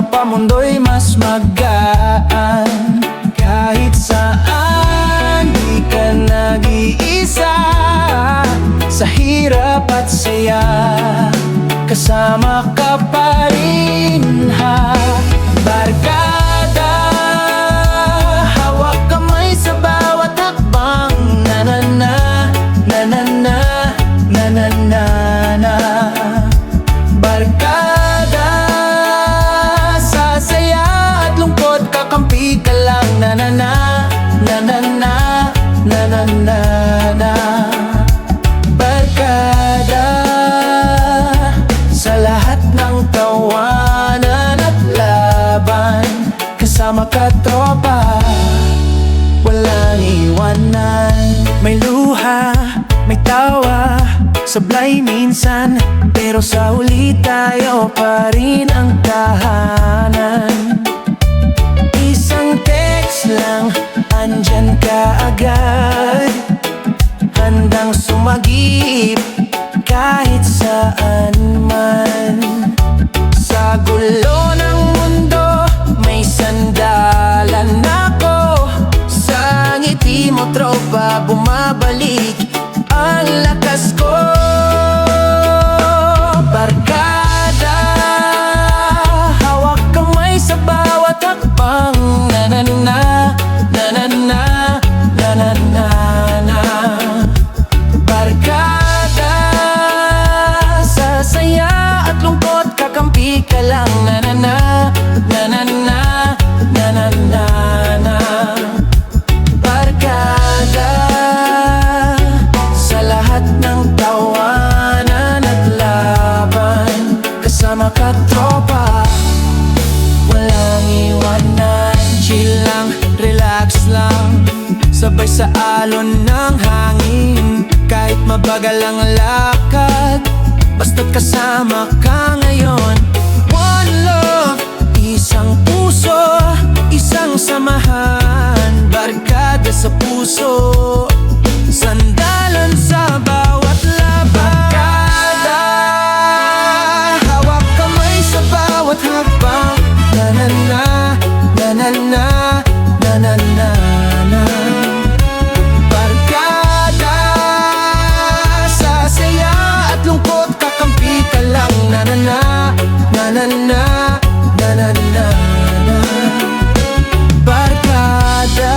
tropa, mundo'y mas magaan. Kahit saan, di ka nag-iisa. Sa hirap at saya, kasama ka pa rin, ha. Barkada, hawak kamay sa bawat hakbang. Na-na-na, na-na-na, na-na-na, na. Barkada, sa saya at lungkot, kakampi ka lang. Na-na-na, na-na-na, na-na-na, na. Barkada, sa lahat ng tawanan at laban, kasama ka, tropa, walang iwanan. May luha, may tawa, sablay minsan, pero sa huli tayo pa rin ang tahanan. Isang text lang, andyan ka agad, handang sumagip kahit saan man. Sa gulo ng mundo, may sandalan ako. Sa ngiti mo, tropa, bumabalik ang lakas ko. Barkada, hawak kamay sa bawat hakbang. Na-na-na, na-na-na, na-na-na, na. Barkada, sa saya at lungkot, kakampi ka lang. Na-na-na, na-na-na, na-na-na, na. Barkada, sa lahat ng tawanan at laban, kasama ka, tropa, walang iwanan. Chill lang, relax lang, sabay sa alon ng hangin. Kahit mabagal ang lakad, basta't kasama ka ngayon. One love, isang puso, isang samahan. Barkada sa puso, sandalan sa bawat laban. Barkada, hawak kamay sa bawat hakbang. Na-na-na, na-na-na, na-na-na, na. Barkada, sa saya at lungkot, kakampi ka lang. Na-na-na, na-na-na, na-na-na, na. Barkada,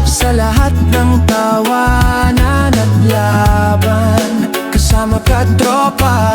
sa lahat ng tawanan at laban, kasama ka, tropa,